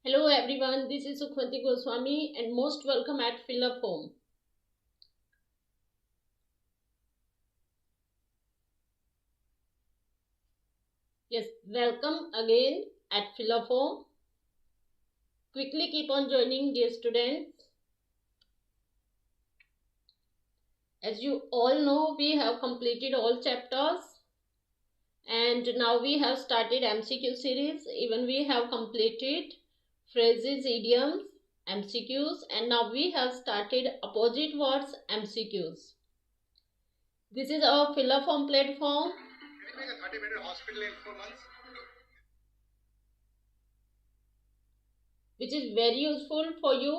Hello everyone, this is Sukhmati Goswami and most welcome at Fill Up Home. Yes, welcome again at Fill Up Home. Quickly keep on joining, dear students. As you all know, we have completed all chapters and now we have started MCQ series. Even we have completed phrases, idioms, MCQs, and now we have started opposite words MCQs. This is our Fill Up Home platform. Take a 30-minute hospital in 4 months. Which is very useful for you.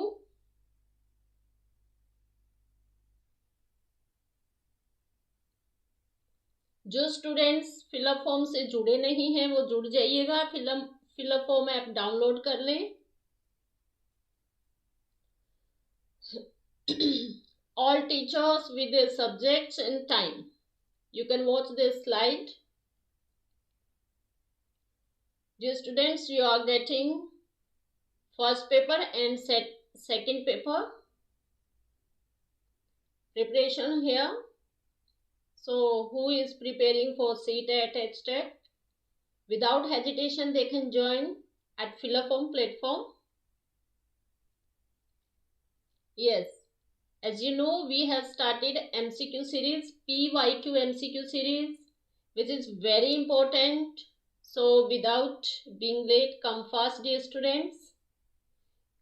जो students fill up form से जुड़े नहीं हैं वो जुड़ जाइएगा, fill up form app download कर लें. All teachers with their subjects and time. You can watch this slide. Dear students, you are getting first paper and second paper preparation here. So who is preparing for CTET, HTET? Without hesitation, they can join at Fill Up Home platform. Yes, as you know, we have started MCQ series, PYQ MCQ series, which is very important. So without being late, come fast, dear students.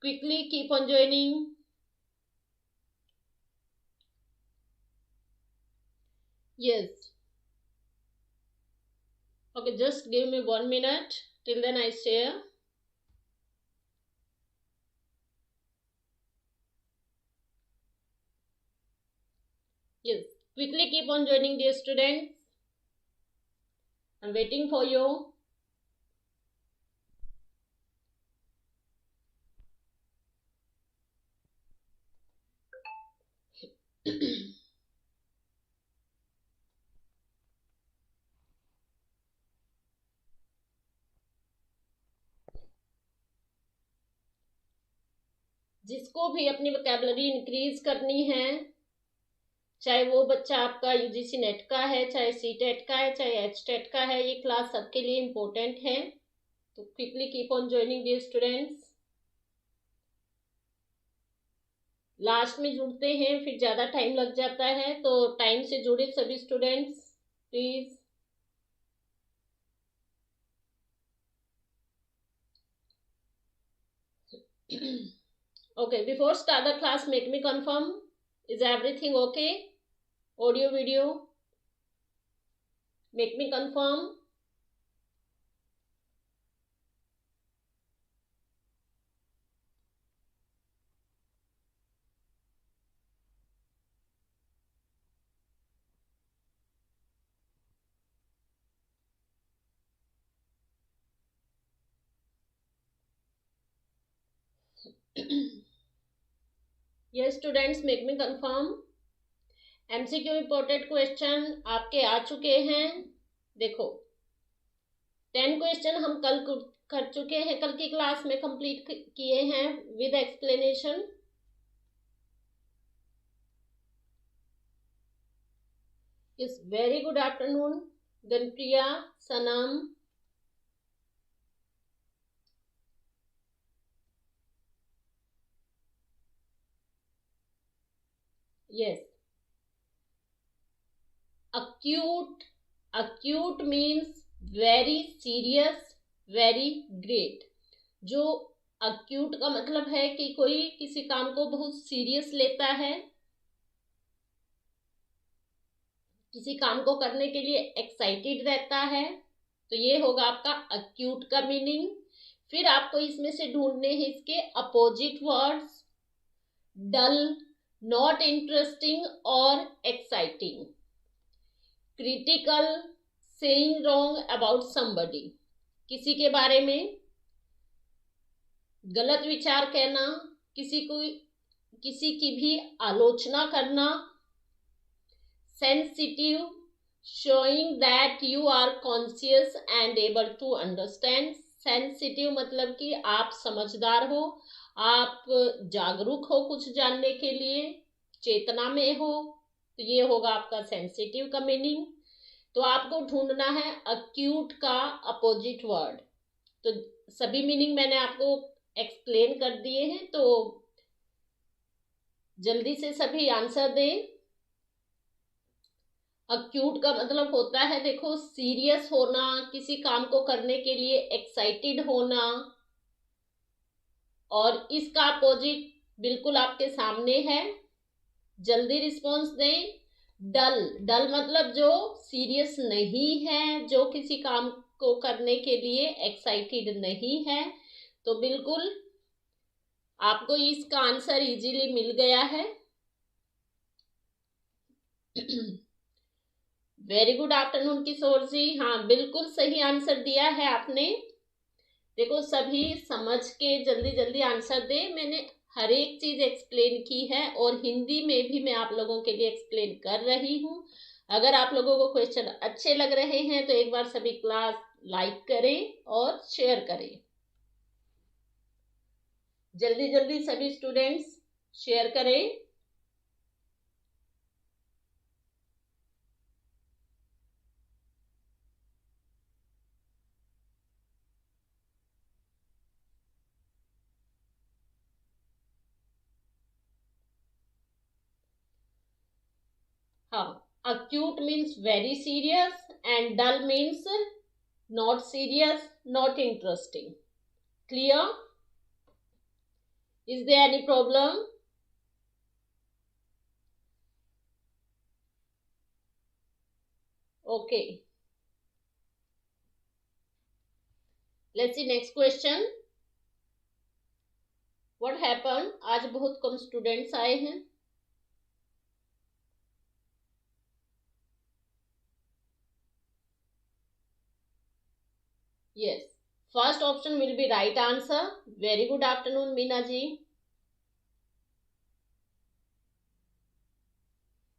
Quickly keep on joining. Yes. Okay, just give me 1 minute. Till then I share. Yes, quickly keep on joining, dear students. I'm waiting for you. जिसको भी अपनी vocabulary increase करनी है, चाहे वो बच्चा आपका UGC net का है, चाहे सीटेट का है, चाहे एचटेट का है, ये क्लास सबके लिए इम्पोर्टेंट है. तो quickly keep on joining dear students. Last में जुड़ते हैं फिर ज़्यादा टाइम लग जाता है, तो टाइम से जुड़े सभी students please. Okay, before start the class, make me confirm, is everything okay? Audio, video, make me confirm. Yes students, make me confirm. MCQ important question आपके आ चुके हैं. देखो 10 क्वेश्चन हम कल कर चुके हैं, कल की क्लास में कंप्लीट किए हैं विद एक्सप्लेनेशन. इस वेरी गुड आफ्टरनून गनप्रिया, सनम. Yes. Acute means very serious, very great. जो acute का मतलब है कि कोई किसी काम को बहुत सीरियस लेता है, किसी काम को करने के लिए एक्साइटेड रहता है, तो ये होगा आपका acute का मीनिंग. फिर आपको इसमें से ढूंढने हैं इसके opposite words. Dull, not interesting और exciting. Critical, saying wrong about somebody, किसी के बारे में गलत विचार कहना, किसी की भी आलोचना करना. Sensitive, showing that you are conscious and able to understand sensitive मतलब कि आप समझदार हो, आप जागरूक हो कुछ जानने के लिए, चेतना में हो, तो ये होगा आपका सेंसिटिव का मीनिंग। तो आपको ढूंढना है अक्यूट का अपोजिट वर्ड। तो सभी मीनिंग मैंने आपको एक्सप्लेन कर दिए हैं, तो जल्दी से सभी आंसर दें। अक्यूट का मतलब होता है, देखो, सीरियस होना, किसी काम को करने के लिए एक्साइटेड होना, और इसका अपोजिट बिल्कुल आपके सामने है। जल्दी रिस्पॉन्स दें। डल, डल मतलब जो सीरियस नहीं है, जो किसी काम को करने के लिए एक्साइटेड नहीं है। तो बिल्कुल आपको इसका आंसर इजीली मिल गया है। वेरी गुड आफ्टरनून किशोर जी, हाँ बिल्कुल सही आंसर दिया है आपने। देखो सभी समझ के जल्दी जल्दी आंसर दे। मैंने हर एक चीज एक्सप्लेन की है और हिंदी में भी मैं आप लोगों के लिए एक्सप्लेन कर रही हूँ। अगर आप लोगों को क्वेश्चन अच्छे लग रहे हैं तो एक बार सभी क्लास लाइक करें और शेयर करें। जल्दी जल्दी सभी स्टूडेंट्स शेयर करें। हाँ, acute means very serious and dull means not serious, not interesting. Clear? Is there any problem? Okay. Let's see next question. What happened? आज बहुत कम स्टूडेंट्स आए हैं। Yes. First option will be right answer. Very good afternoon, Meena ji.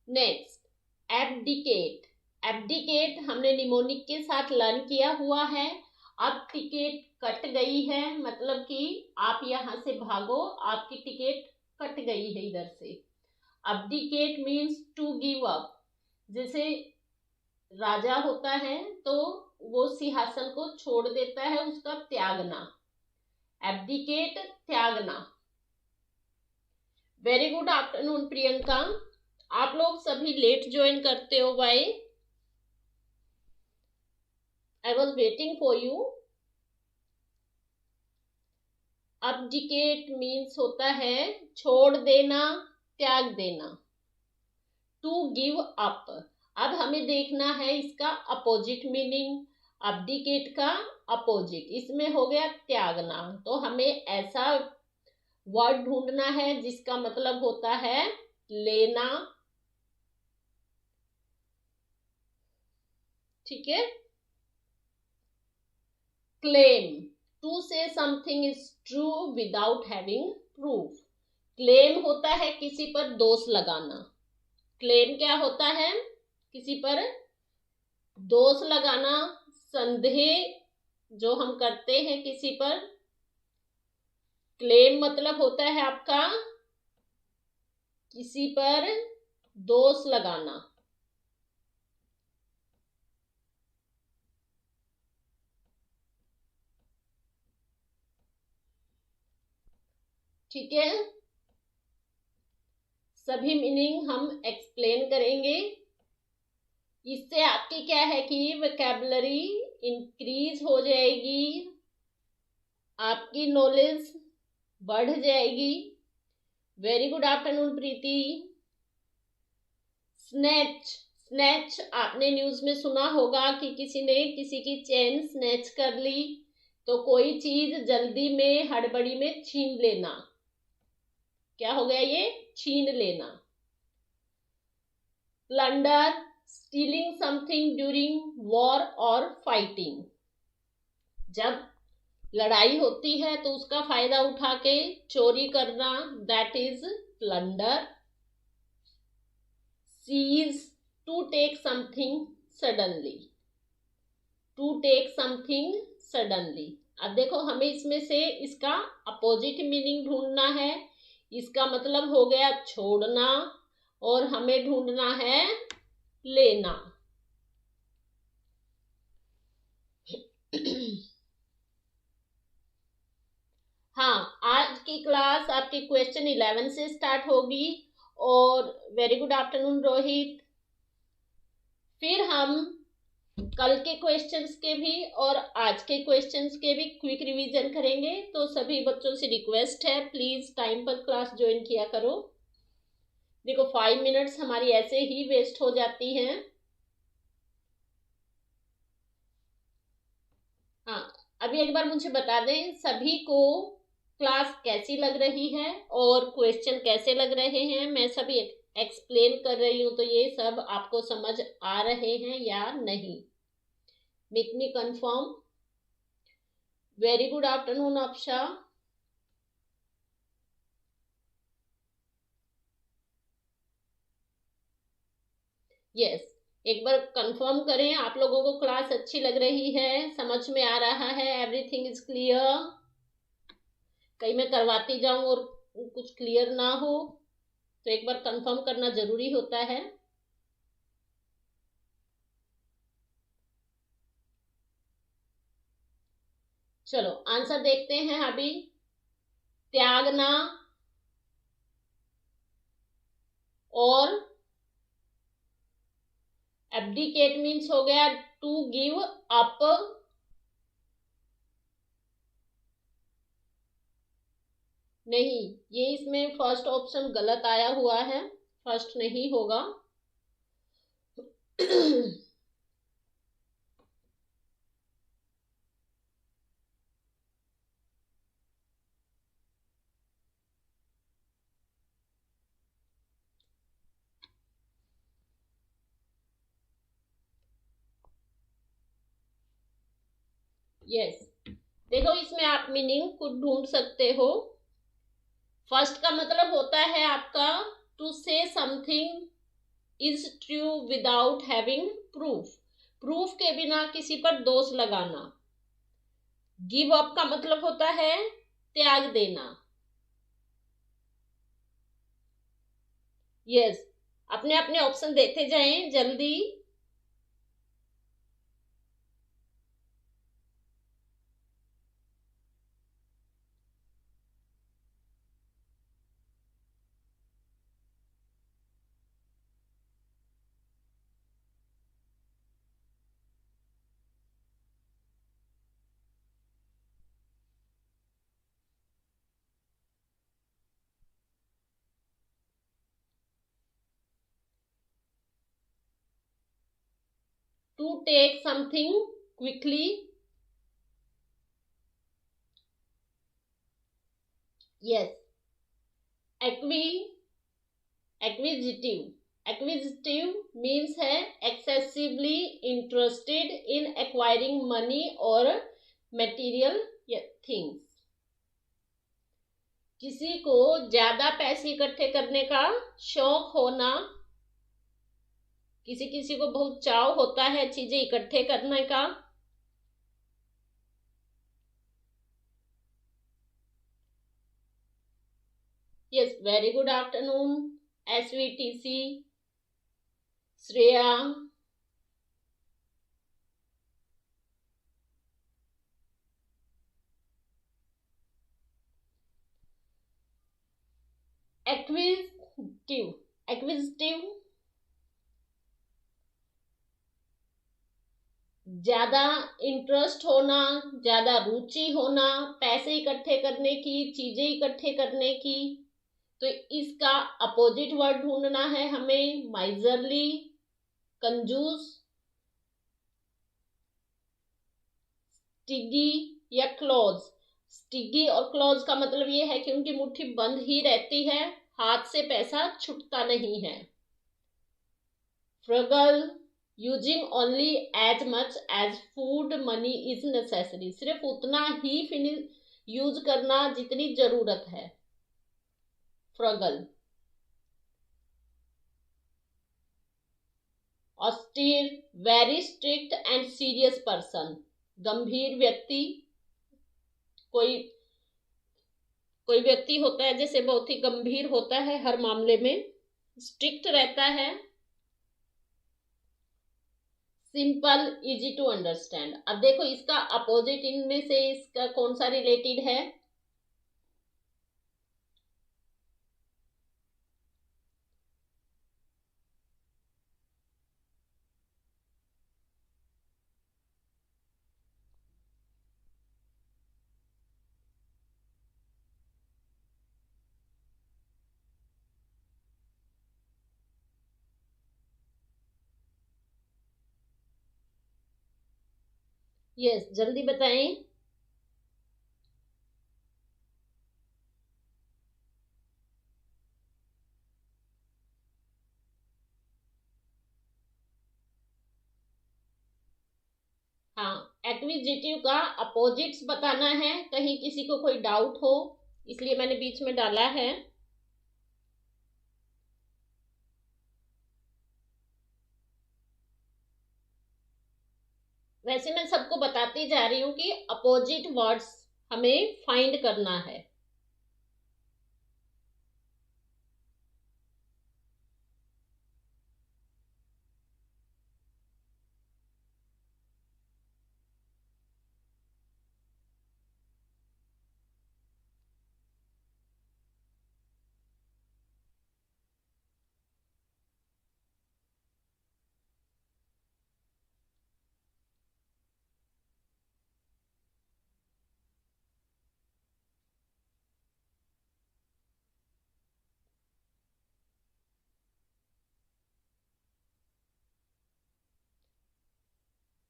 Next, abdicate. Abdicate हमने mnemonic के साथ learn किया हुआ है। अब टिकट कट गई है, मतलब कि आप यहां से भागो, आपकी टिकट कट गई है इधर से। abdicate means to give up. जैसे राजा होता है तो वो सिंहासन को छोड़ देता है, उसका त्यागना। एब्डिकेट, त्यागना। Very good afternoon Priyanka. आप लोग सभी लेट ज्वाइन करते हो भाई, I was waiting for you. Abdicate means होता है छोड़ देना, त्याग देना, टू गिव अप। अब हमें देखना है इसका अपोजिट मीनिंग। अब्डिकेट का अपोजिट इसमें हो गया त्यागना, तो हमें ऐसा वर्ड ढूंढना है जिसका मतलब होता है लेना। ठीक है। Claim, to say something is true without having proof. Claim होता है किसी पर दोष लगाना। क्लेम क्या होता है? किसी पर दोष लगाना, संदेह जो हम करते हैं किसी पर। क्लेम मतलब होता है आपका किसी पर दोष लगाना। ठीक है, सभी मीनिंग हम एक्सप्लेन करेंगे। इससे आपकी क्या है कि वोकैबुलरी इंक्रीज हो जाएगी, आपकी नॉलेज बढ़ जाएगी। वेरी गुड आफ्टरनून प्रीति। स्नैच, स्नैच आपने न्यूज में सुना होगा कि किसी ने किसी की चेन स्नैच कर ली, तो कोई चीज जल्दी में हड़बड़ी में छीन लेना। क्या हो गया ये? छीन लेना। Plunder, stealing something during war और फाइटिंग। जब लड़ाई होती है तो उसका फायदा उठा के चोरी करना, that is plunder. Seize, to take something suddenly, to take something suddenly. अब देखो हमें इसमें से इसका अपोजिट मीनिंग ढूंढना है। इसका मतलब हो गया छोड़ना, और हमें ढूंढना है लेना। हाँ, आज की क्लास आपकी क्वेश्चन 11 से स्टार्ट होगी। और वेरी गुड आफ्टरनून रोहित। फिर हम कल के क्वेश्चंस के भी और आज के क्वेश्चंस के भी क्विक रिवीजन करेंगे। तो सभी बच्चों से रिक्वेस्ट है, प्लीज टाइम पर क्लास ज्वाइन किया करो। देखो 5 मिनट्स हमारी ऐसे ही वेस्ट हो जाती हैं। हाँ, अभी एक बार मुझे बता दें सभी को क्लास कैसी लग रही है और क्वेश्चन कैसे लग रहे हैं। मैं सभी एक्सप्लेन कर रही हूँ, तो ये सब आपको समझ आ रहे हैं या नहीं? Make me confirm. Very good afternoon Apsha. Yes, एक बार कंफर्म करें आप लोगों को क्लास अच्छी लग रही है, समझ में आ रहा है, एवरीथिंग इज क्लियर। कहीं मैं करवाती जाऊं और कुछ क्लियर ना हो, तो एक बार कंफर्म करना जरूरी होता है। चलो आंसर देखते हैं अभी। त्यागना और एब्डिकेट मीन्स हो गया टू गिव अप। नहीं, ये इसमें फर्स्ट ऑप्शन गलत आया हुआ है, फर्स्ट नहीं होगा। यस, देखो इसमें आप मीनिंग खुद ढूंढ सकते हो। फर्स्ट का मतलब होता है आपका to say something is true without having proof, proof के बिना किसी पर दोष लगाना। गिव अप का मतलब होता है त्याग देना। यस, अपने अपने ऑप्शन देते जाएं जल्दी। To take something quickly. Yes. Acquisitive means है excessively interested in acquiring money or material things. किसी को ज्यादा पैसे इकट्ठे करने का शौक होना, किसी किसी को बहुत चाव होता है चीजें इकट्ठे करने का। Yes, very good afternoon SVTC Shreya. एक्विजिटिव ज्यादा इंटरेस्ट होना, ज्यादा रुचि होना, पैसे इकट्ठे करने की, चीजें इकट्ठे करने की। तो इसका अपोजिट वर्ड ढूंढना है हमें, माइजरली, कंजूस, स्टिगी या क्लोज। स्टिगी और क्लोज का मतलब ये है कि उनकी मुट्ठी बंद ही रहती है, हाथ से पैसा छूटता नहीं है। Frugal, using only as much as food money is necessary, सिर्फ उतना ही यूज करना जितनी जरूरत है। Frugal. Austere, very strict and serious person, गंभीर व्यक्ति, कोई कोई व्यक्ति होता है जैसे बहुत ही गंभीर होता है, हर मामले में स्ट्रिक्ट रहता है। Simple, easy to understand. अब देखो इसका अपोजिट इनमें से इसका कौन सा रिलेटेड है? यस, जल्दी बताएं। हाँ, एक्विजिटिव का अपोजिट्स बताना है। कहीं किसी को कोई डाउट हो इसलिए मैंने बीच में डाला है। वैसे मैं सबको बताती जा रही हूँ कि अपोजिट वर्ड्स हमें फाइंड करना है।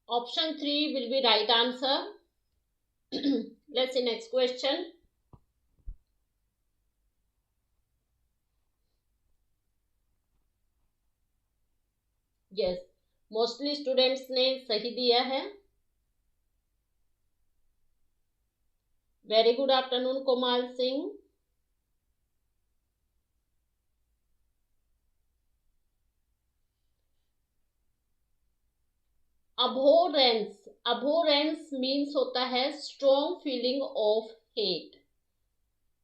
Option 3 will be right answer. Let's see next question. Yes, mostly students ने सही दिया है। Very good afternoon Komal Singh. अबोरेंस, अबोरेंस means होता है स्ट्रॉन्ग फीलिंग ऑफ हेट।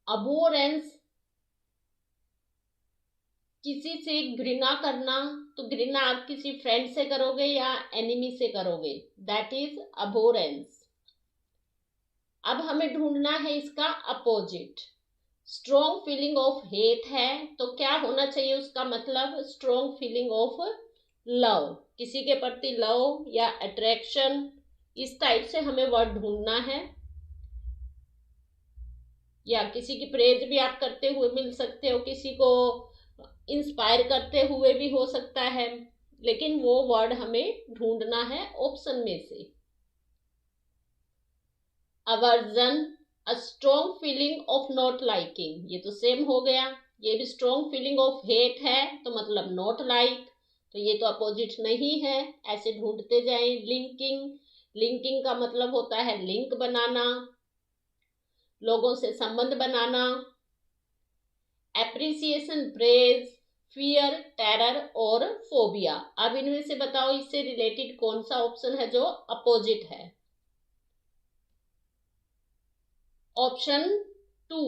अबोरेंस किसी से घृणा करना, तो घृणा आप किसी फ्रेंड से करोगे या एनिमी से करोगे, दैट इज अबोरेंस। अब हमें ढूंढना है इसका opposite. Strong feeling of hate है तो क्या होना चाहिए उसका मतलब? स्ट्रॉन्ग फीलिंग ऑफ लव, किसी के प्रति लव या अट्रैक्शन, इस टाइप से हमें वर्ड ढूंढना है। या किसी की प्रेज भी आप करते हुए मिल सकते हो, किसी को इंस्पायर करते हुए भी हो सकता है, लेकिन वो वर्ड हमें ढूंढना है ऑप्शन में से। Aversion, a strong feeling of not liking, ये तो सेम हो गया। ये भी स्ट्रॉन्ग फीलिंग ऑफ हेट है तो मतलब नॉट लाइक, तो ये तो अपोजिट नहीं है। ऐसे ढूंढते जाएं। लिंकिंग, लिंकिंग का मतलब होता है लिंक बनाना, लोगों से संबंध बनाना। एप्रिसिएशन, प्रेज, फियर, टेरर और फोबिया। अब इनमें से बताओ इससे रिलेटेड कौन सा ऑप्शन है जो अपोजिट है? Option 2,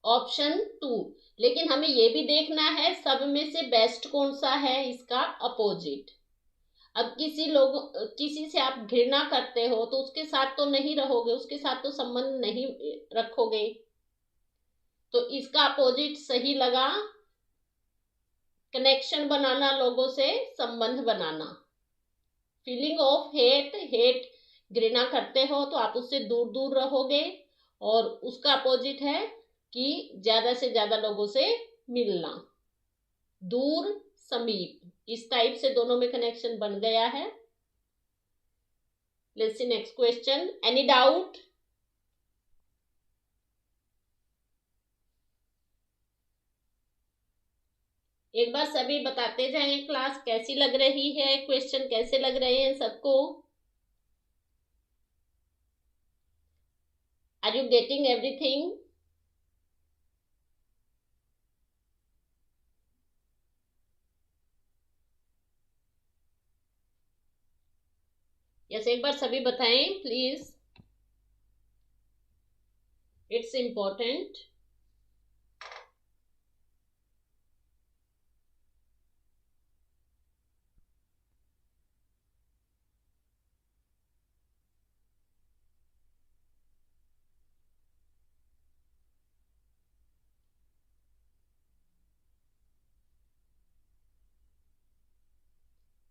option 2। लेकिन हमें यह भी देखना है सब में से बेस्ट कौन सा है इसका अपोजिट। अब किसी से आप घृणा करते हो तो उसके साथ तो नहीं रहोगे, उसके साथ तो संबंध नहीं रखोगे, तो इसका अपोजिट सही लगा। कनेक्शन बनाना, लोगों से संबंध बनाना। फीलिंग ऑफ हेट, हेट घृणा करते हो तो आप उससे दूर दूर रहोगे, और उसका अपोजिट है कि ज्यादा से ज्यादा लोगों से मिलना, दूर समीप, इस टाइप से दोनों में कनेक्शन बन गया है। Let's see next question. Any doubt? एक बार सभी बताते जाएं क्लास कैसी लग रही है, क्वेश्चन कैसे लग रहे हैं सबको। Are you getting everything? या यस, एक बार सभी बताएं please, it's important.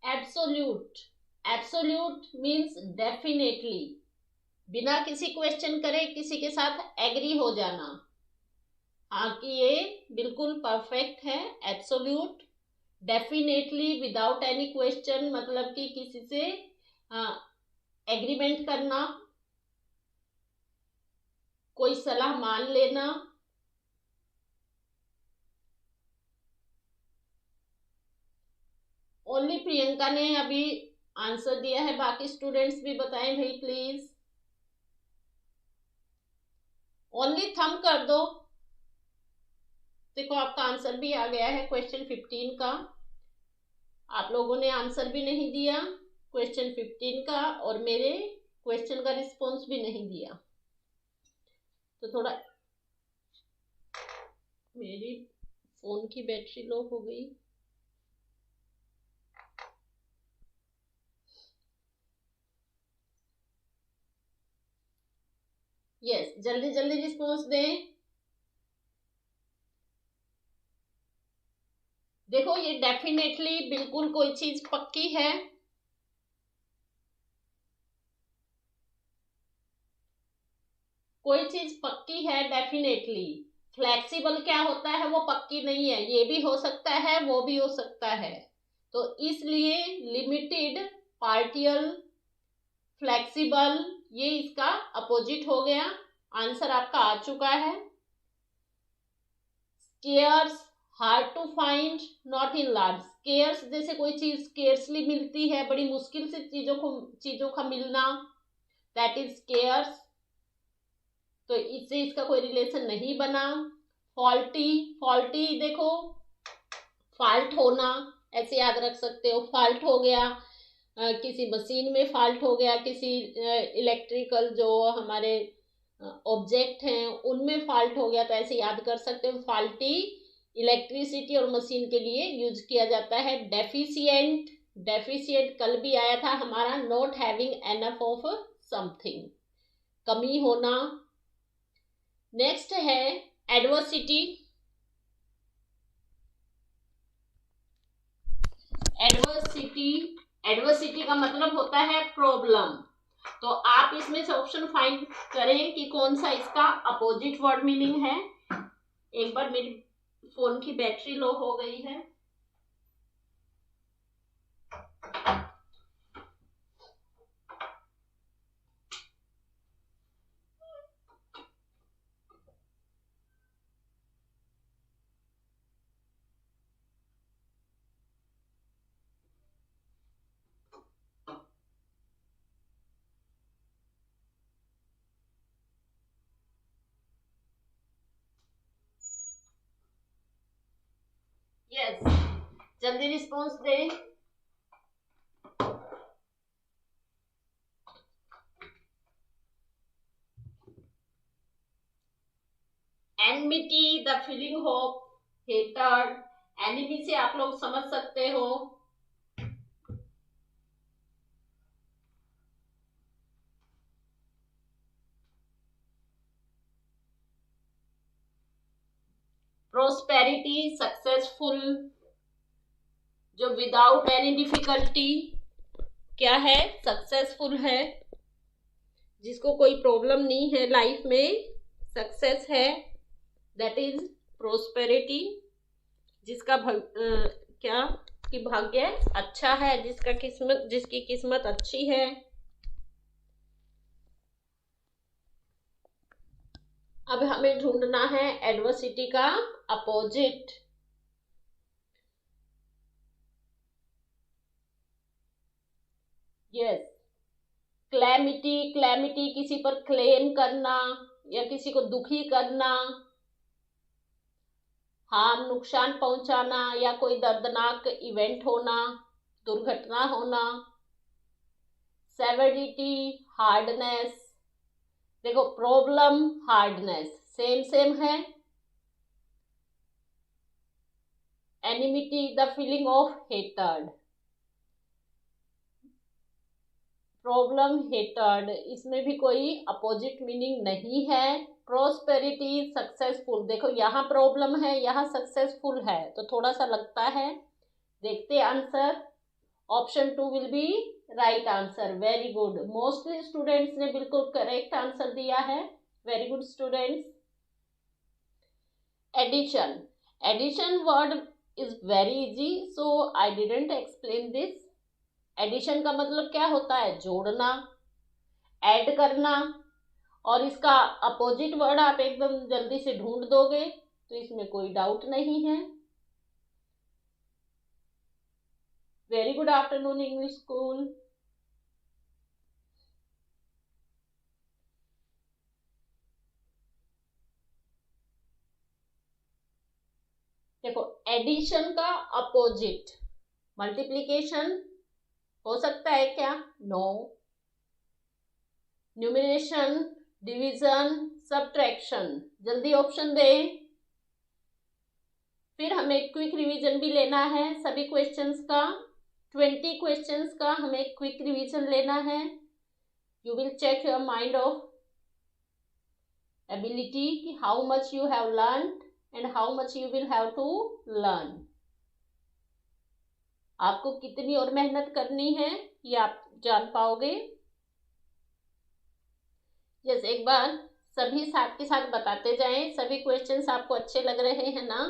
Absolute, absolute means definitely, बिना किसी क्वेश्चन करे किसी के साथ एग्री हो जाना। हाँ कि ये बिल्कुल परफेक्ट है। Absolute, definitely, without any question, मतलब कि किसी से एग्रीमेंट करना, कोई सलाह मान लेना। ओनली प्रियंका ने अभी आंसर दिया है, बाकी स्टूडेंट्स भी बताएं भाई प्लीज। ओनली थंब कर दो। देखो आपका आंसर भी आ गया है क्वेश्चन 15 का। आप लोगों ने आंसर भी नहीं दिया क्वेश्चन 15 का, और मेरे क्वेश्चन का रिस्पॉन्स भी नहीं दिया। तो थोड़ा, मेरी फोन की बैटरी लो हो गई। यस, जल्दी जल्दी रिस्पॉन्स दें। देखो ये डेफिनेटली, बिल्कुल कोई चीज पक्की है। कोई चीज पक्की है डेफिनेटली। फ्लेक्सिबल क्या होता है, वो पक्की नहीं है, ये भी हो सकता है वो भी हो सकता है। तो इसलिए लिमिटेड, पार्टियल, फ्लेक्सिबल, ये इसका अपोजिट हो गया। आंसर आपका आ चुका है। Scarce, hard to find, not in large. Scarce जैसे कोई चीज स्केयर्सली मिलती है, बड़ी मुश्किल से चीजों का मिलना, दैट इज स्केयर्स। तो इससे इसका कोई रिलेशन नहीं बना। फॉल्टी, फॉल्टी देखो, फॉल्ट होना, ऐसे याद रख सकते हो। फॉल्ट हो गया, किसी मशीन में फॉल्ट हो गया, किसी इलेक्ट्रिकल जो हमारे ऑब्जेक्ट हैं उनमें फॉल्ट हो गया, तो ऐसे याद कर सकते हो। फॉल्टी इलेक्ट्रिसिटी और मशीन के लिए यूज किया जाता है। डेफिशिएंट, डेफिशिएंट कल भी आया था हमारा, not having enough of something, कमी होना। नेक्स्ट है एडवर्सिटी। एडवर्सिटी, एडवर्सिटी का मतलब होता है प्रॉब्लम। तो आप इसमें से ऑप्शन फाइंड करें कि कौन सा इसका अपोजिट वर्ड मीनिंग है। एक बार मेरी फोन की बैटरी लो हो गई है। यस, जल्दी response they. Enmity, the feeling of hatred. Enemy से आप लोग समझ सकते हो। प्रोस्पेरिटी, सक्सेसफुल, जो विदाउट एनी डिफिकल्टी क्या है, सक्सेसफुल है, जिसको कोई प्रॉब्लम नहीं है लाइफ में, सक्सेस है, दैट इज प्रोस्पेरिटी। जिसका क्या कि भाग्य अच्छा है, जिसकी किस्मत अच्छी है। अब हमें ढूंढना है एडवर्सिटी का अपोजिट। यस, क्लैमिटी, क्लैमिटी किसी पर क्लेम करना या किसी को दुखी करना, हार्म, नुकसान पहुंचाना, या कोई दर्दनाक इवेंट होना, दुर्घटना होना। Severity, hardness. देखो प्रॉब्लम, हार्डनेस सेम सेम है। Enmity, the feeling of hatred. Problem, hatred, इसमें भी कोई अपोजिट मीनिंग नहीं है। Prosperity, successful. देखो यहाँ प्रॉब्लम है, यहाँ सक्सेसफुल है, तो थोड़ा सा लगता है। देखते answer. Option 2 will be right answer. Very good, mostly students ने बिल्कुल करेक्ट आंसर दिया है। Very good students. Addition, addition word is very easy, so I didn't explain this. Addition का मतलब क्या होता है? जोड़ना, ऐड करना। और इसका अपोजिट वर्ड आप एकदम जल्दी से ढूंढ दोगे, तो इसमें कोई डाउट नहीं है। Very good afternoon English school. देखो एडिशन का अपोजिट मल्टीप्लिकेशन हो सकता है क्या? नो। Numeration, division, subtraction. जल्दी ऑप्शन दें। फिर हमें क्विक रिवीजन भी लेना है सभी क्वेश्चंस का। 20 क्वेश्चंस का हमें क्विक रिवीजन लेना है। You will check your mind of ability कि how much you have learned and how much you will have to learn. आपको कितनी और मेहनत करनी है ये आप जान पाओगे। यस, एक बार सभी साथ के साथ बताते जाएं। सभी क्वेश्चंस आपको अच्छे लग रहे हैं ना?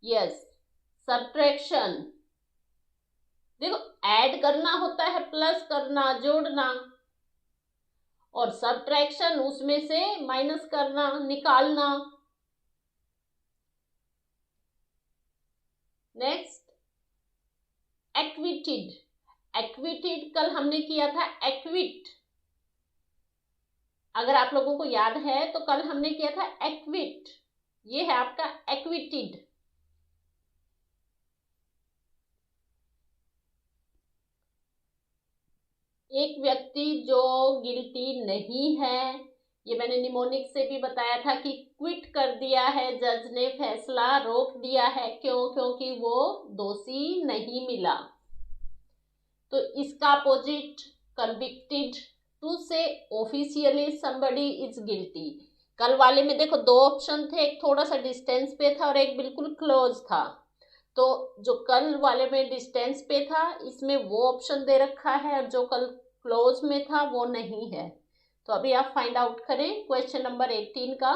यस। सब्ट्रैक्शन, देखो ऐड करना होता है, प्लस करना, जोड़ना। और सब्ट्रैक्शन उसमें से माइनस करना, निकालना। Next, acquitted. एक्विटेड कल हमने किया था एक्विट। अगर आप लोगों को याद है तो कल हमने किया था एक्विट, ये है आपका एक्विटेड। एक व्यक्ति जो गिल्टी नहीं है, ये मैंने निमोनिक से भी बताया था कि क्विट कर दिया है, जज ने फैसला रोक दिया है। क्यों? क्योंकि वो दोषी नहीं मिला। तो इसका अपोजिट कन्विक्टेड। टू से ऑफिशियली somebody इज गिल्टी। कल वाले में देखो दो ऑप्शन थे, एक थोड़ा सा डिस्टेंस पे था और एक बिल्कुल क्लोज था। तो जो कल वाले में डिस्टेंस पे था, इसमें वो ऑप्शन दे रखा है, और जो कल क्लोज में था वो नहीं है। तो अभी आप फाइंड आउट करें क्वेश्चन नंबर 18 का।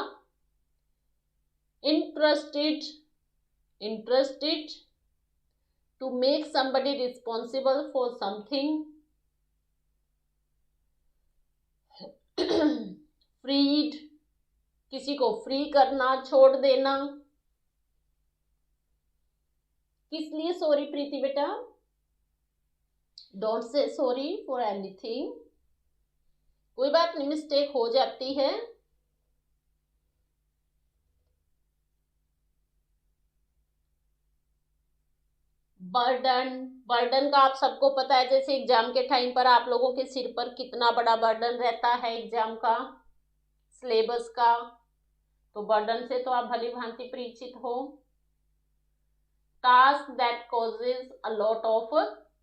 Interested, interested to make somebody responsible for something. Freed, किसी को फ्री करना, छोड़ देना। किस लिए सॉरी प्रीति बेटा? Don't say sorry for anything. कोई बात नहीं, मिस्टेक हो जाती है। बर्डन, बर्डन का आप सबको पता है, जैसे एग्जाम के टाइम पर आप लोगों के सिर पर कितना बड़ा बर्डन रहता है एग्जाम का, सिलेबस का। तो बर्डन से तो आप भली भांति परिचित हो। Task that causes a lot of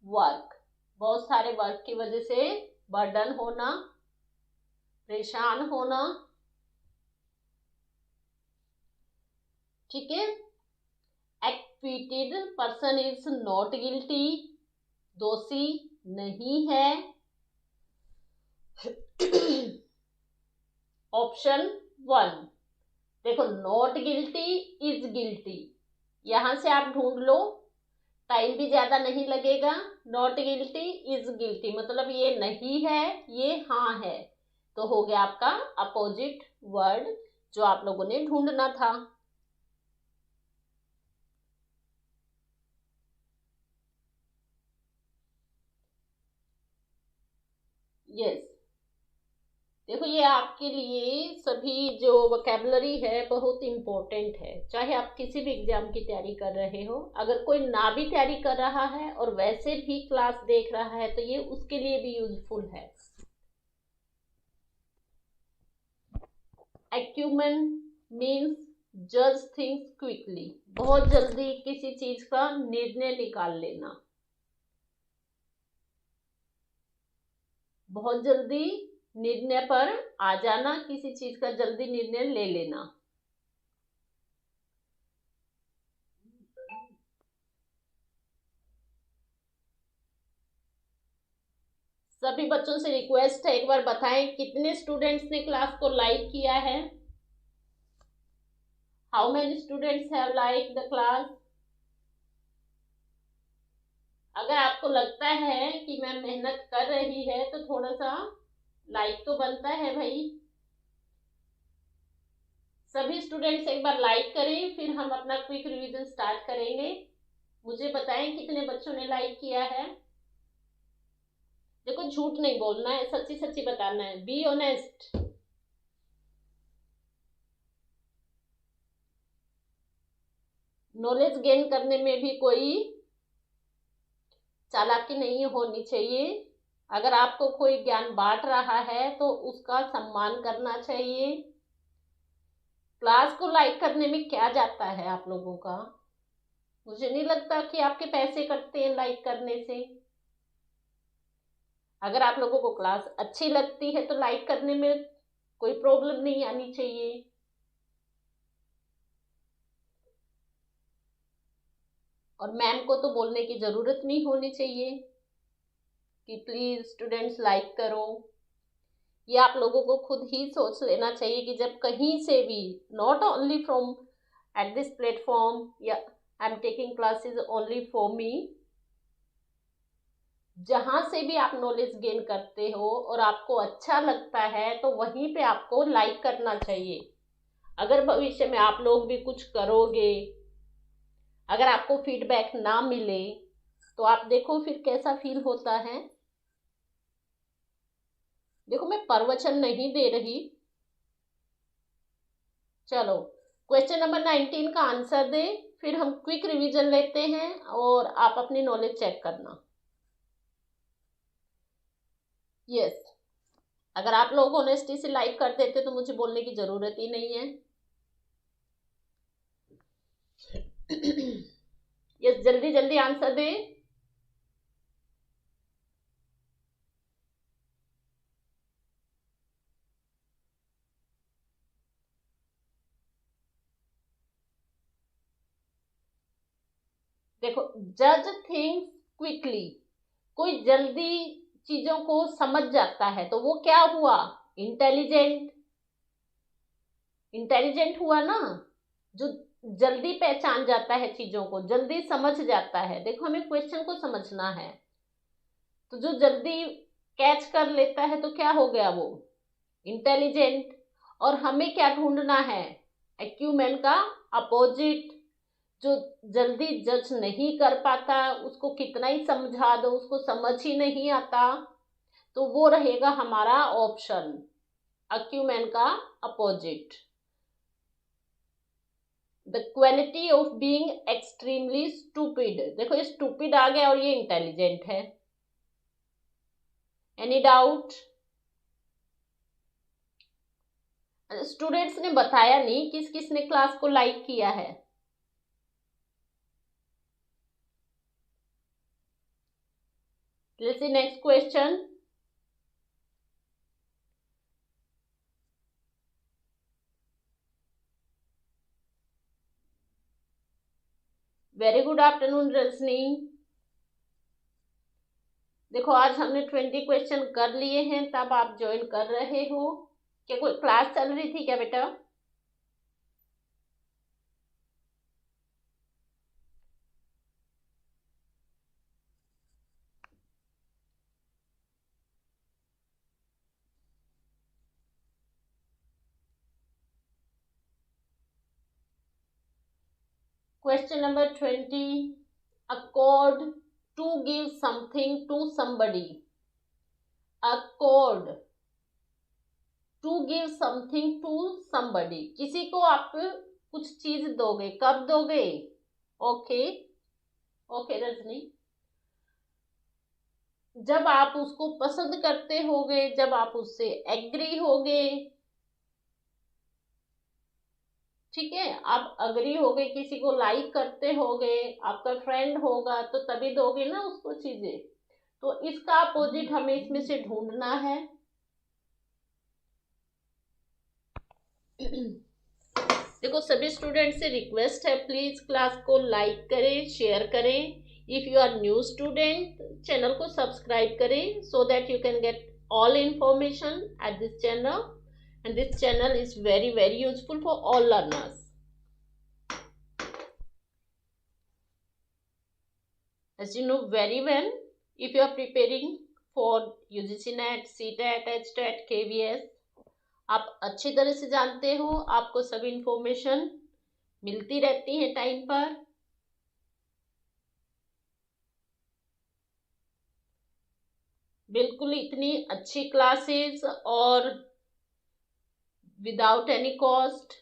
work, बहुत सारे वर्क की वजह से बर्डन होना, परेशान होना। ठीक है। Acquitted person is not guilty, दोषी नहीं है। ऑप्शन 1, देखो नॉट गिल्टी इज गिल्टी, यहां से आप ढूंढ लो, टाइम भी ज्यादा नहीं लगेगा। नॉट गिल्टी इज गिल्टी मतलब ये नहीं है, ये हाँ है। तो हो गया आपका अपोजिट वर्ड जो आप लोगों ने ढूंढना था। यस, देखो ये आपके लिए सभी जो वोकेबलरी है बहुत इम्पोर्टेंट है, चाहे आप किसी भी एग्जाम की तैयारी कर रहे हो। अगर कोई ना भी तैयारी कर रहा है और वैसे भी क्लास देख रहा है तो ये उसके लिए भी यूजफुल है। एक्यूमेन मीन्स जज थिंग्स क्विकली, बहुत जल्दी किसी चीज का निर्णय निकाल लेना, बहुत जल्दी निर्णय पर आ जाना, किसी चीज का जल्दी निर्णय ले लेना। सभी बच्चों से रिक्वेस्ट है, एक बार बताएं कितने स्टूडेंट्स ने क्लास को लाइक किया है। How many students have like the class. अगर आपको लगता है कि मैम मेहनत कर रही है तो थोड़ा सा लाइक तो बनता है भाई। सभी स्टूडेंट्स एक बार लाइक करें, फिर हम अपना क्विक रिवीजन स्टार्ट करेंगे। मुझे बताएं कितने बच्चों ने लाइक किया है। देखो झूठ नहीं बोलना है, सच्ची सच्ची बताना है, बी ऑनेस्ट। नॉलेज गेन करने में भी कोई चालाकी नहीं होनी चाहिए। अगर आपको कोई ज्ञान बांट रहा है तो उसका सम्मान करना चाहिए। क्लास को लाइक करने में क्या जाता है आप लोगों का। मुझे नहीं लगता कि आपके पैसे कटते हैं लाइक करने से। अगर आप लोगों को क्लास अच्छी लगती है तो लाइक करने में कोई प्रॉब्लम नहीं आनी चाहिए। और मैम को तो बोलने की जरूरत नहीं होनी चाहिए कि प्लीज स्टूडेंट्स लाइक करो। ये आप लोगों को खुद ही सोच लेना चाहिए कि जब कहीं से भी, not only from at this platform या I am taking classes only for me, जहां से भी आप नॉलेज गेन करते हो और आपको अच्छा लगता है तो वहीं पे आपको लाइक करना चाहिए। अगर भविष्य में आप लोग भी कुछ करोगे, अगर आपको फीडबैक ना मिले तो आप देखो फिर कैसा फील होता है। देखो मैं प्रवचन नहीं दे रही। चलो क्वेश्चन नंबर 19 का आंसर दे, फिर हम क्विक रिवीजन लेते हैं और आप अपनी नॉलेज चेक करना। यस, अगर आप लोग ऑनेस्टी से लाइक कर देते तो मुझे बोलने की जरूरत ही नहीं है। यस, जल्दी जल्दी आंसर दे। देखो जज थिंग्स क्विकली, कोई जल्दी चीजों को समझ जाता है तो वो क्या हुआ, इंटेलिजेंट। इंटेलिजेंट हुआ ना, जो जल्दी पहचान जाता है चीजों को, जल्दी समझ जाता है। देखो हमें क्वेश्चन को समझना है, तो जो जल्दी कैच कर लेता है तो क्या हो गया वो, इंटेलिजेंट। और हमें क्या ढूंढना है, एक्यूमेन का अपोजिट। जो जल्दी जज नहीं कर पाता, उसको कितना ही समझा दो उसको समझ ही नहीं आता, तो वो रहेगा हमारा ऑप्शन एक्यूमेन का opposite. The quality of being extremely stupid, देखो ये स्टूपिड आ गया और ये इंटेलिजेंट है। Any doubt. स्टूडेंट्स ने बताया नहीं किस किस ने क्लास को लाइक किया है। Let's see next question. Very good afternoon Rajni. देखो आज हमने 20 क्वेश्चन कर लिए हैं, तब आप ज्वाइन कर रहे हो। क्या कोई क्लास चल रही थी क्या बेटा? Question number 20. Accord, to give something to somebody. Accord. To give something to somebody, किसी को आप कुछ चीज दोगे, कब दोगे? ओके ओके रजनी, जब आप उसको पसंद करते होगे, जब आप उससे एग्री होगे, ठीक है, आप अग्री होगे, किसी को लाइक करते होगे, आपका फ्रेंड होगा, तो तभी दोगे ना उसको चीजें। तो इसका अपोजिट हमें इसमें से ढूंढना है। देखो सभी स्टूडेंट से रिक्वेस्ट है, प्लीज क्लास को लाइक करें, शेयर करें। If you are new student, channel को सब्सक्राइब करें so that you can get all information at this channel, and this channel is very very useful for all learners. As you know very well, if you are preparing for UGC NET, CTET, HTET, KVS, आप अच्छी तरह से जानते हो, आपको सभी information मिलती रहती है टाइम पर। बिल्कुल इतनी अच्छी क्लासेस और विदाउट एनी कॉस्ट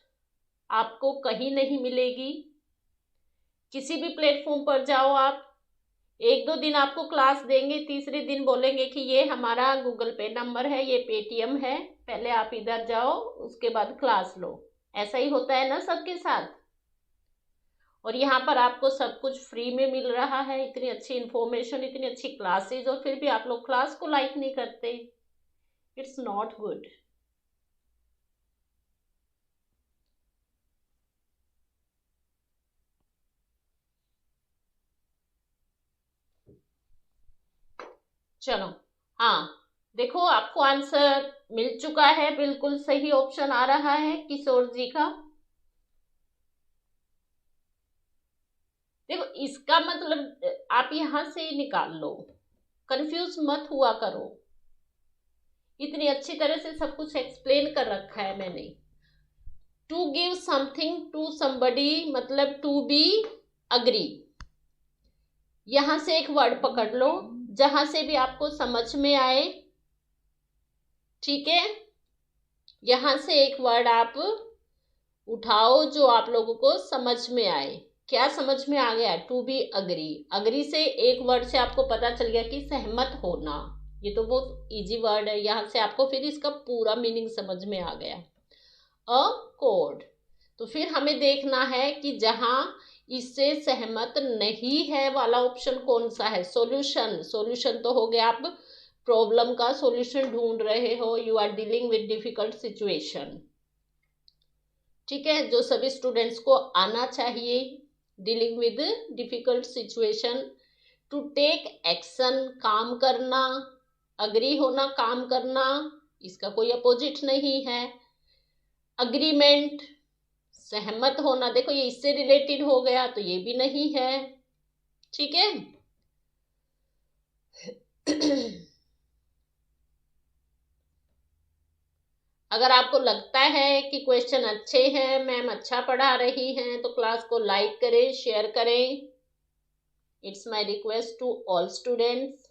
आपको कहीं नहीं मिलेगी। किसी भी प्लेटफॉर्म पर जाओ आप, एक दो दिन आपको क्लास देंगे, तीसरे दिन बोलेंगे कि ये हमारा गूगल पे नंबर है, ये पेटीएम है, पहले आप इधर जाओ उसके बाद क्लास लो। ऐसा ही होता है ना सबके साथ। और यहाँ पर आपको सब कुछ फ्री में मिल रहा है, इतनी अच्छी इंफॉर्मेशन, इतनी अच्छी क्लासेस, और फिर भी आप लोग क्लास को लाइक नहीं करते। It's not good. चलो हाँ, देखो आपको आंसर मिल चुका है, बिल्कुल सही ऑप्शन आ रहा है किशोर जी का। देखो इसका मतलब आप यहां से ही निकाल लो, कंफ्यूज मत हुआ करो, इतनी अच्छी तरह से सब कुछ एक्सप्लेन कर रखा है मैंने। To give something to somebody मतलब टू बी अग्री। यहां से एक वर्ड पकड़ लो जहां से भी आपको समझ में आए, ठीक है, यहां से एक वर्ड आप उठाओ जो आप लोगों को समझ में आए। क्या समझ में आ गया? To be agree. अग्री से एक वर्ड से आपको पता चल गया कि सहमत होना, ये तो बहुत इजी वर्ड है, यहां से आपको फिर इसका पूरा मीनिंग समझ में आ गया। अकॉर्ड, तो फिर हमें देखना है कि जहां इससे सहमत नहीं है वाला ऑप्शन कौन सा है। सॉल्यूशन, सॉल्यूशन तो हो गया, आप प्रॉब्लम का सॉल्यूशन ढूंढ रहे हो, you are dealing with difficult situation, ठीक है, जो सभी स्टूडेंट्स को आना चाहिए। Dealing with difficult situation, to take action, काम करना, अग्री होना, काम करना, इसका कोई अपोजिट नहीं है। अग्रीमेंट, सहमत होना, देखो ये इससे रिलेटेड हो गया तो ये भी नहीं है, ठीक है। अगर आपको लगता है कि क्वेश्चन अच्छे हैं, मैम अच्छा पढ़ा रही हैं, तो क्लास को लाइक करें, शेयर करें। It's my request to all students,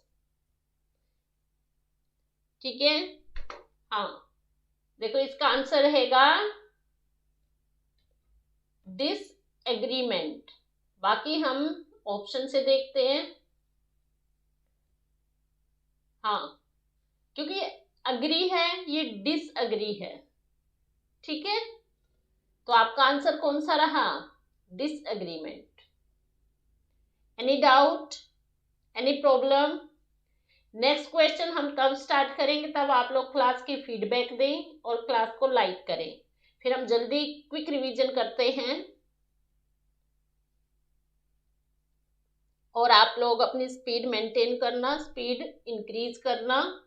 ठीक है। हाँ देखो इसका आंसर रहेगा डिसएग्रीमेंट। बाकी हम ऑप्शन से देखते हैं। हाँ, क्योंकि अग्री है, ये डिसअग्री है, ठीक है, तो आपका आंसर कौन सा रहा? Disagreement. Any doubt, any problem? Next question हम तब स्टार्ट करेंगे तब आप लोग क्लास की फीडबैक दें और क्लास को लाइक करें, फिर हम जल्दी क्विक रिवीजन करते हैं। और आप लोग अपनी स्पीड मेंटेन करना, स्पीड इंक्रीज करना,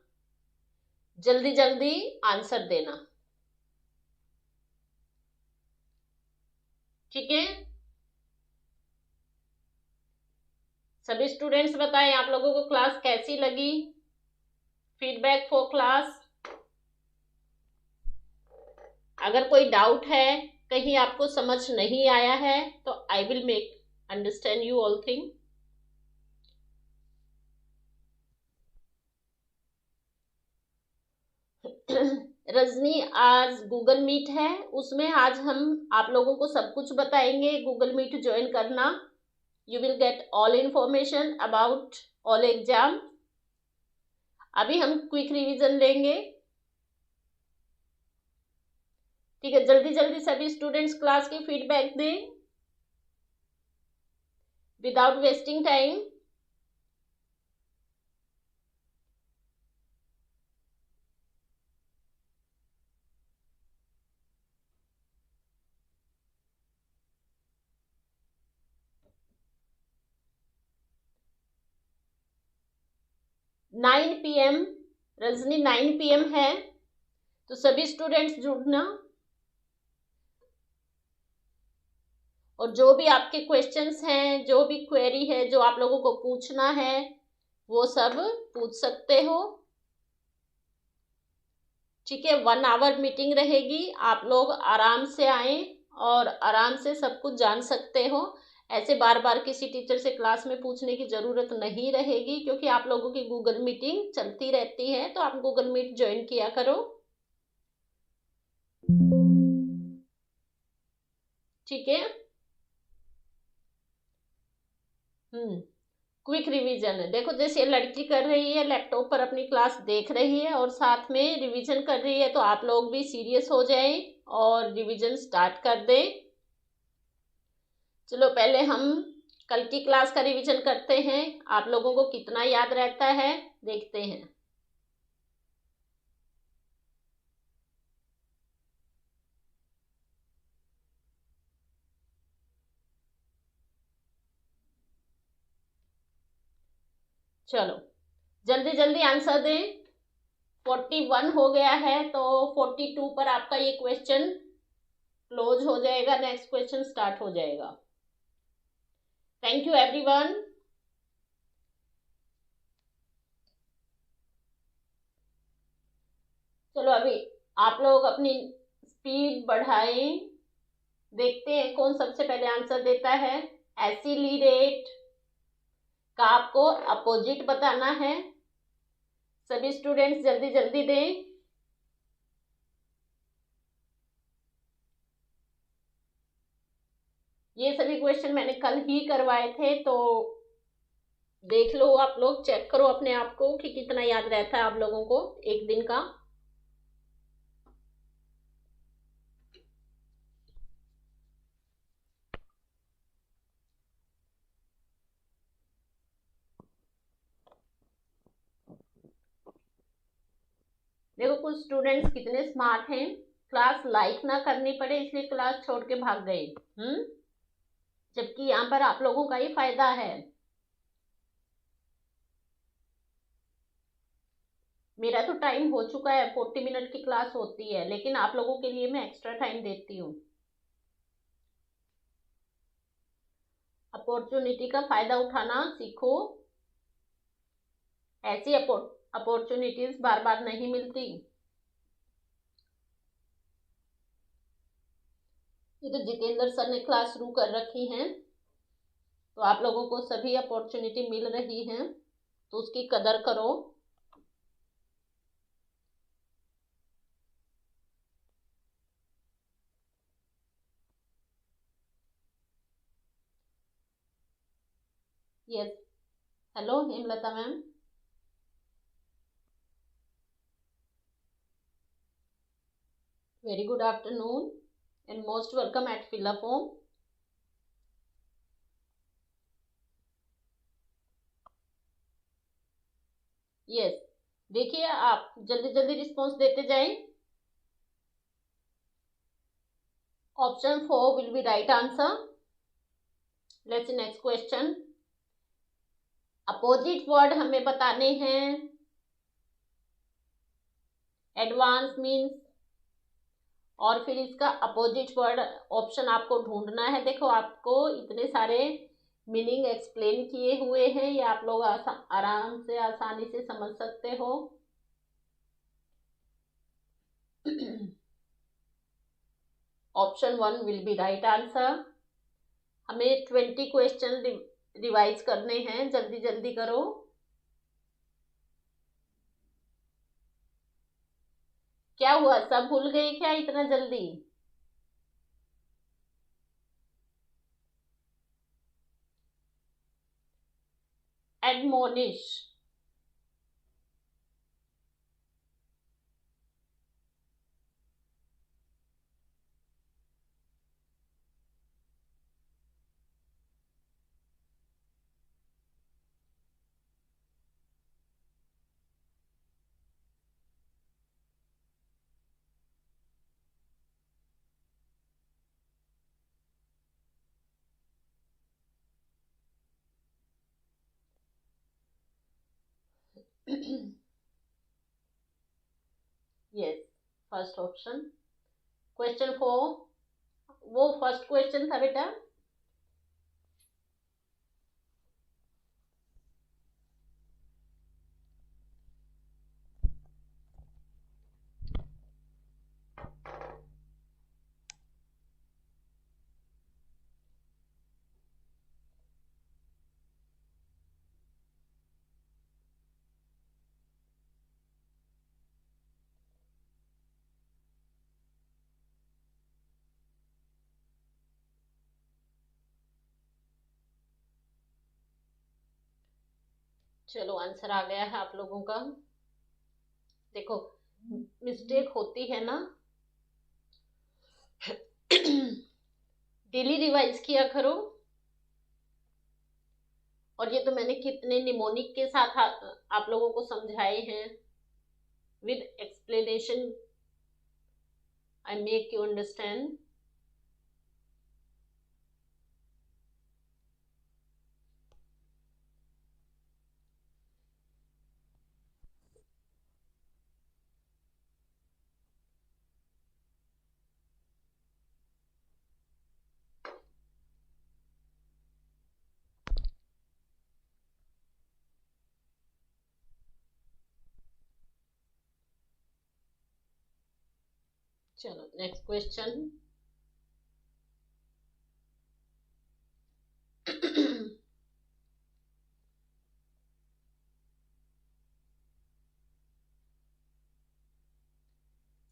जल्दी जल्दी आंसर देना, ठीक है। सभी स्टूडेंट्स बताएं आप लोगों को क्लास कैसी लगी। Feedback for class. अगर कोई डाउट है, कहीं आपको समझ नहीं आया है, तो I will make understand you all thing. Rajni, आज गूगल मीट है, उसमें आज हम आप लोगों को सब कुछ बताएंगे। गूगल मीट ज्वाइन करना, you will get all information about all exam. अभी हम क्विक रिवीजन लेंगे, ठीक है। जल्दी जल्दी सभी स्टूडेंट्स क्लास की फीडबैक दें without wasting time. Nine PM, Rajni 9 PM है, तो सभी स्टूडेंट्स जुड़ना। और जो भी आपके क्वेश्चंस हैं, जो भी क्वेरी है, जो आप लोगों को पूछना है, वो सब पूछ सकते हो, ठीक है। 1 आवर मीटिंग रहेगी, आप लोग आराम से आए और आराम से सब कुछ जान सकते हो। ऐसे बार बार किसी टीचर से क्लास में पूछने की ज़रूरत नहीं रहेगी, क्योंकि आप लोगों की गूगल मीटिंग चलती रहती है, तो आप गूगल मीट ज्वाइन किया करो, ठीक है। क्विक रिवीजन है, देखो जैसे ये लड़की कर रही है, लैपटॉप पर अपनी क्लास देख रही है और साथ में रिवीजन कर रही है, तो आप लोग भी सीरियस हो जाएं और रिवीजन स्टार्ट कर दें। चलो पहले हम कल की क्लास का रिवीजन करते हैं, आप लोगों को कितना याद रहता है देखते हैं। चलो जल्दी जल्दी आंसर दें। 41 हो गया है, तो 42 पर आपका ये क्वेश्चन क्लोज हो जाएगा, नेक्स्ट क्वेश्चन स्टार्ट हो जाएगा। Thank you everyone. चलो अभी आप लोग अपनी स्पीड बढ़ाएं, देखते हैं कौन सबसे पहले आंसर देता है। एसिलिरेट का आपको अपोजिट बताना है, सभी स्टूडेंट्स जल्दी जल्दी दें। ये सभी क्वेश्चन मैंने कल ही करवाए थे, तो देख लो, आप लोग चेक करो अपने आप को कि कितना याद रहता है आप लोगों को एक दिन का। देखो कुछ स्टूडेंट्स कितने स्मार्ट हैं, क्लास लाइक ना करनी पड़े इसलिए क्लास छोड़ के भाग गए, जबकि यहाँ पर आप लोगों का ही फायदा है। मेरा तो टाइम हो चुका है, 40 मिनट की क्लास होती है, लेकिन आप लोगों के लिए मैं एक्स्ट्रा टाइम देती हूँ। अपॉर्चुनिटी का फायदा उठाना सीखो, ऐसी अपॉर्चुनिटीज बार बार नहीं मिलती। ये तो जितेंद्र सर ने क्लास शुरू कर रखी है, तो आप लोगों को सभी अपॉर्चुनिटी मिल रही है, तो उसकी कदर करो। Yes, hello Hemlata ma'am. Very good afternoon and most welcome at fill up home. Yes, देखिए आप जल्दी जल्दी रिस्पॉन्स देते जाएं। Option 4 will be right answer. Let's see next question. Opposite word हमें बताने हैं, एडवांस मीन्स, और फिर इसका अपोजिट वर्ड ऑप्शन आपको ढूंढना है। देखो आपको इतने सारे मीनिंग एक्सप्लेन किए हुए हैं, ये आप लोग आराम से आसानी से समझ सकते हो। Option 1 will be right answer. हमें 20 क्वेश्चन रिवाइज करने हैं, जल्दी जल्दी करो। क्या हुआ, सब भूल गए क्या इतना जल्दी? Admonish. Yes, first option. Question 4, वो फर्स्ट क्वेश्चन था बेटा। चलो आंसर आ गया है आप लोगों का। देखो, मिस्टेक होती है ना, डेली रिवाइज किया करो। और ये तो मैंने कितने निमोनिक के साथ आप लोगों को समझाए हैं, with explanation I make you understand. चलो नेक्स्ट क्वेश्चन।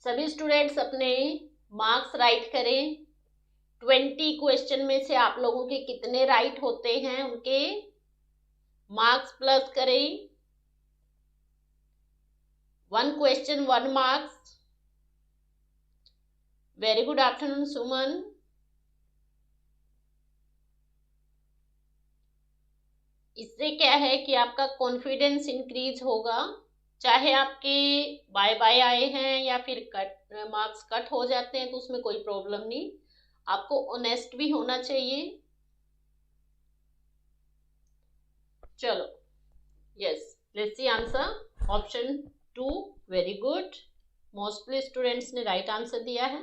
सभी स्टूडेंट्स अपने मार्क्स राइट करें। 20 क्वेश्चन में से आप लोगों के कितने राइट होते हैं उनके मार्क्स प्लस करें। 1 question 1 marks. Very good afternoon Suman. इससे क्या है कि आपका कॉन्फिडेंस इंक्रीज होगा। चाहे आपके बाय बाय आए हैं या फिर कट मार्क्स कट हो जाते हैं तो उसमें कोई प्रॉब्लम नहीं, आपको ऑनेस्ट भी होना चाहिए। चलो yes, let's see answer. Option 2, very good. Mostly students ने राइट आंसर दिया है।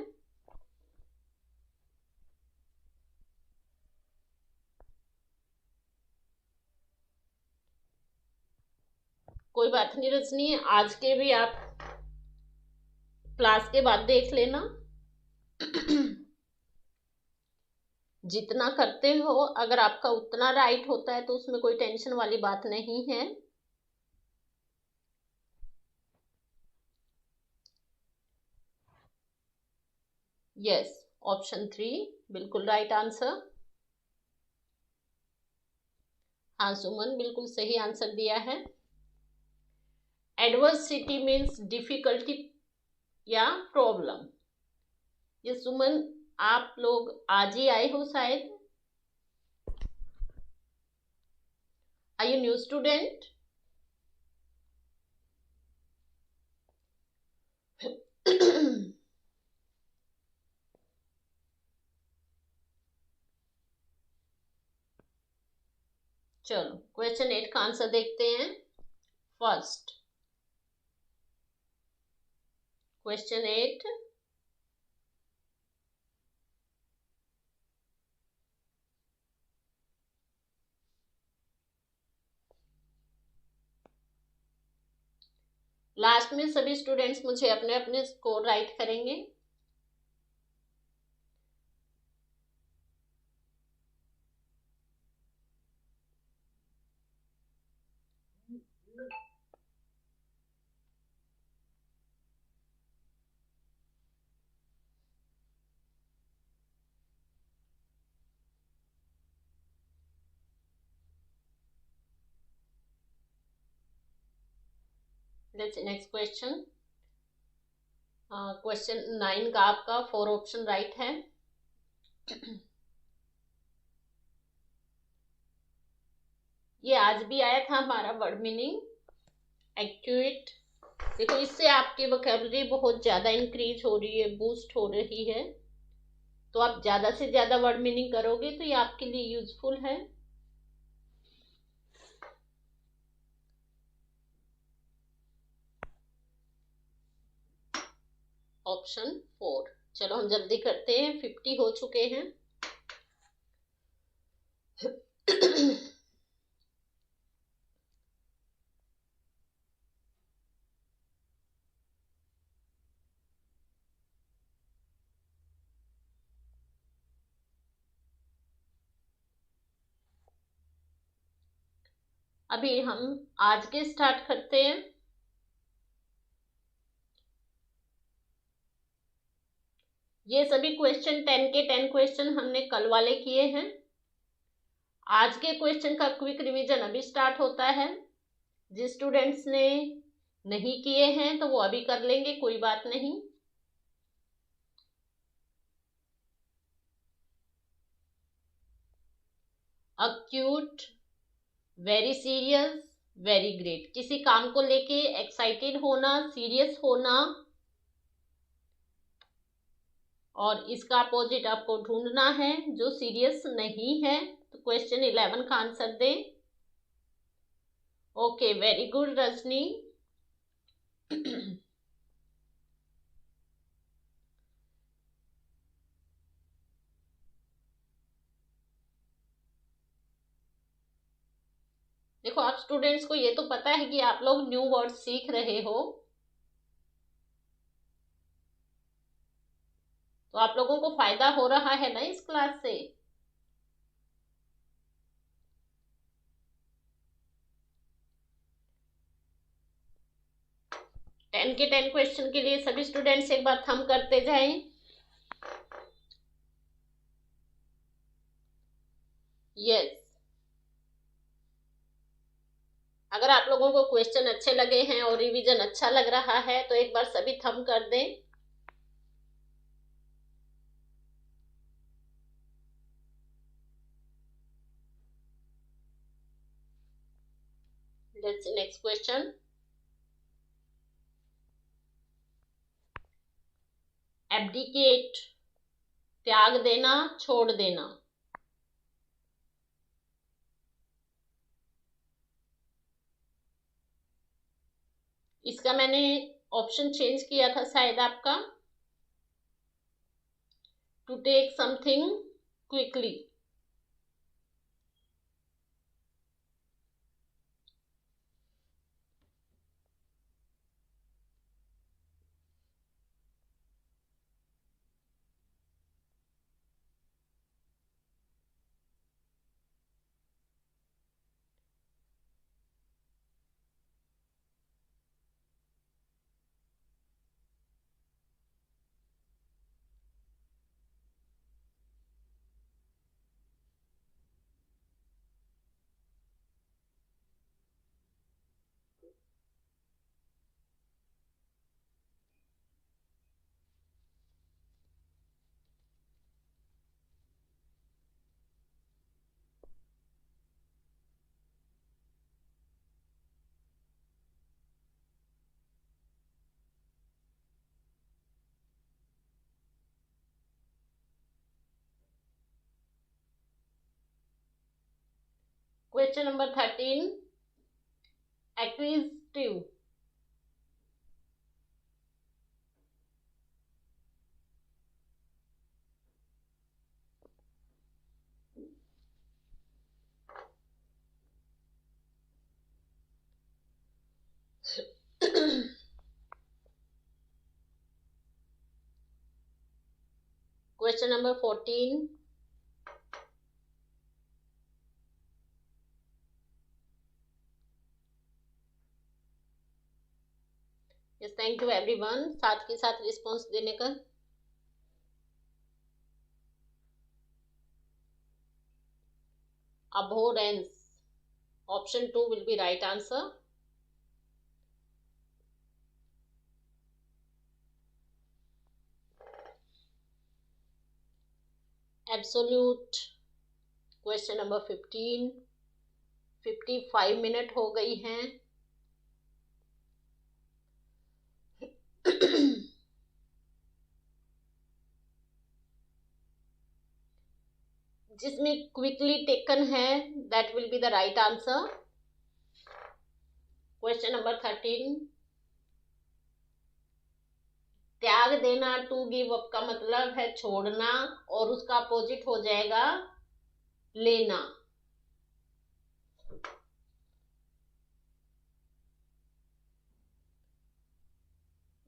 कोई बात नहीं रजनी, आज के भी आप क्लास के बाद देख लेना। जितना करते हो अगर आपका उतना राइट होता है तो उसमें कोई टेंशन वाली बात नहीं है। यस, ऑप्शन 3 बिल्कुल राइट आंसर। हाँ सुमन, बिल्कुल सही आंसर दिया है। एडवर्सिटी मीन्स डिफिकल्टी या प्रॉब्लम। ये सुमन, आप लोग आज ही आए हो शायद। Are you new student? चलो क्वेश्चन 8 का आंसर देखते हैं। फर्स्ट क्वेश्चन 8, लास्ट में सभी स्टूडेंट्स मुझे अपने अपने स्कोर राइट करेंगे। Let's next question. क्वेश्चन 9 का आपका 4 ऑप्शन राइट है। ये आज भी आया था हमारा वर्ड मीनिंग एक्यूरेट। देखो इससे आपकी वोकैबुलरी बहुत ज्यादा इंक्रीज हो रही है, बूस्ट हो रही है। तो आप ज्यादा से ज्यादा वर्ड मीनिंग करोगे तो ये आपके लिए यूजफुल है। ऑप्शन 4। चलो हम जल्दी करते हैं, 50 हो चुके हैं। अभी हम आज के स्टार्ट करते हैं। ये सभी क्वेश्चन 10 के 10 क्वेश्चन हमने कल वाले किए हैं। आज के क्वेश्चन का क्विक रिवीजन अभी स्टार्ट होता है। जिस स्टूडेंट्स ने नहीं किए हैं तो वो अभी कर लेंगे, कोई बात नहीं। Acute, very serious, very great. किसी काम को लेके एक्साइटेड होना, सीरियस होना, और इसका अपोजिट आपको ढूंढना है जो सीरियस नहीं है। तो क्वेश्चन 11 का आंसर दें। Okay, very good Rajni. देखो आप स्टूडेंट्स को ये तो पता है कि आप लोग न्यू वर्ड सीख रहे हो, तो आप लोगों को फायदा हो रहा है ना इस क्लास से। टेन के 10 क्वेश्चन के लिए सभी स्टूडेंट्स एक बार थंब करते जाएं। यस। अगर आप लोगों को क्वेश्चन अच्छे लगे हैं और रिवीजन अच्छा लग रहा है तो एक बार सभी थंब कर दें। Let's see next question. Abdicate, त्याग देना, छोड़ देना। इसका मैंने ऑप्शन चेंज किया था शायद आपका, to take something quickly. Question number 13, acquisitive. Question number 14, yes thank you everyone साथ के साथ रिस्पॉन्स देने का। Abhorrence, option 2 will be right answer. Absolute question number 15, 55 minute हो गई हैं। जिसमें क्विकली टेकन है that will be the right answer. Question number 13, त्याग देना, टू गिव अप का मतलब है छोड़ना, और उसका अपोजिट हो जाएगा लेना।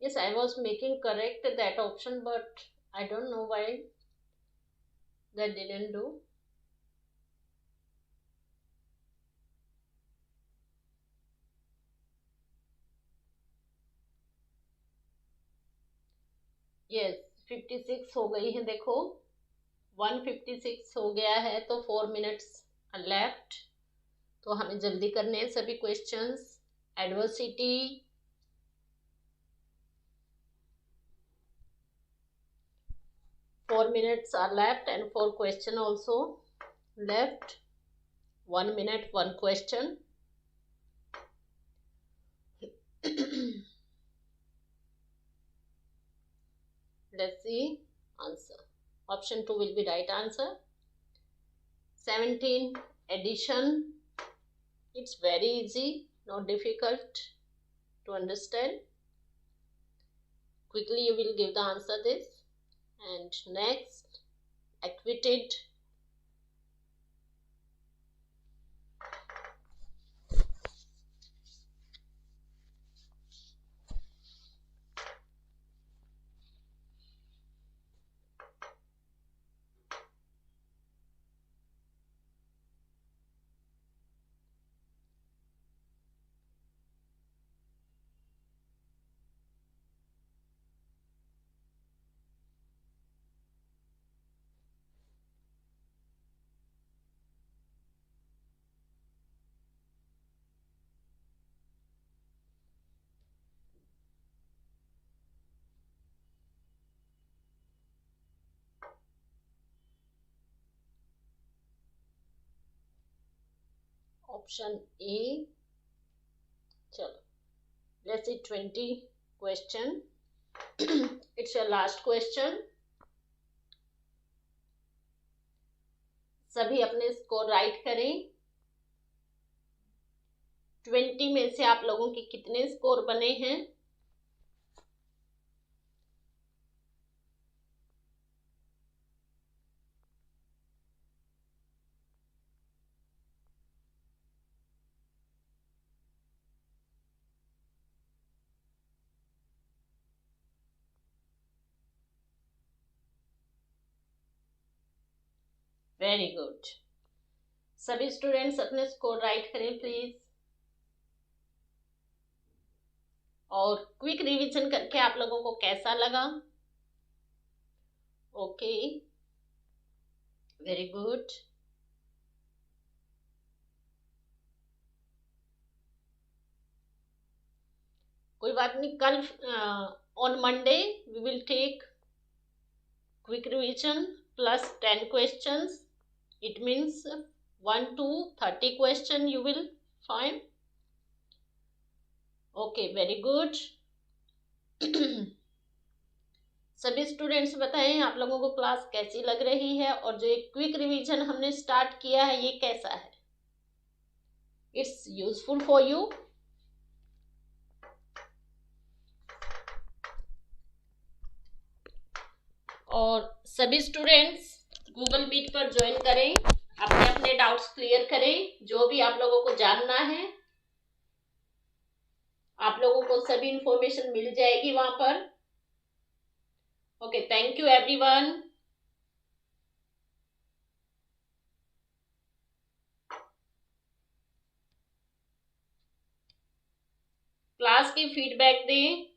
Yes, I was making correct that option, but I don't know why that didn't do. Yes, 56 हो गई है, देखो 156 हो गया है, तो 4 मिनट्स लेफ्ट। तो हमें जल्दी करने हैं सभी questions. Adversity, four minutes are left and 4 question also left. 1 minute, 1 question. Let's see answer. Option 2 will be right answer. 17, addition. It's very easy, not difficult to understand. Quickly you will give the answer this. And next, acquitted. Option A. चलो, let's see 20 question. It's your last question. सभी अपने score write करें। 20 में से आप लोगों के कितने स्कोर बने हैं? Very good. सभी स्टूडेंट्स अपने स्कोर राइट करें प्लीज। और क्विक रिवीजन करके आप लोगों को कैसा लगा? Okay, very good. कोई बात नहीं, कल on Monday we will take quick revision plus 10 questions. It means 1 to 30 question you will find. Okay, very good. सभी स्टूडेंट्स बताएं आप लोगों को क्लास कैसी लग रही है, और जो एक क्विक रिवीजन हमने स्टार्ट किया है ये कैसा है? It's useful for you? और सभी स्टूडेंट्स गूगल मीट पर ज्वाइन करें, अपने अपने डाउट्स क्लियर करें, जो भी आप लोगों को जानना है आप लोगों को सभी इंफॉर्मेशन मिल जाएगी वहां पर। Okay, thank you everyone. Class की फीडबैक दें।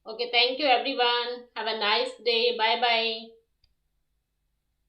Okay, thank you everyone. Have a nice day. Bye bye.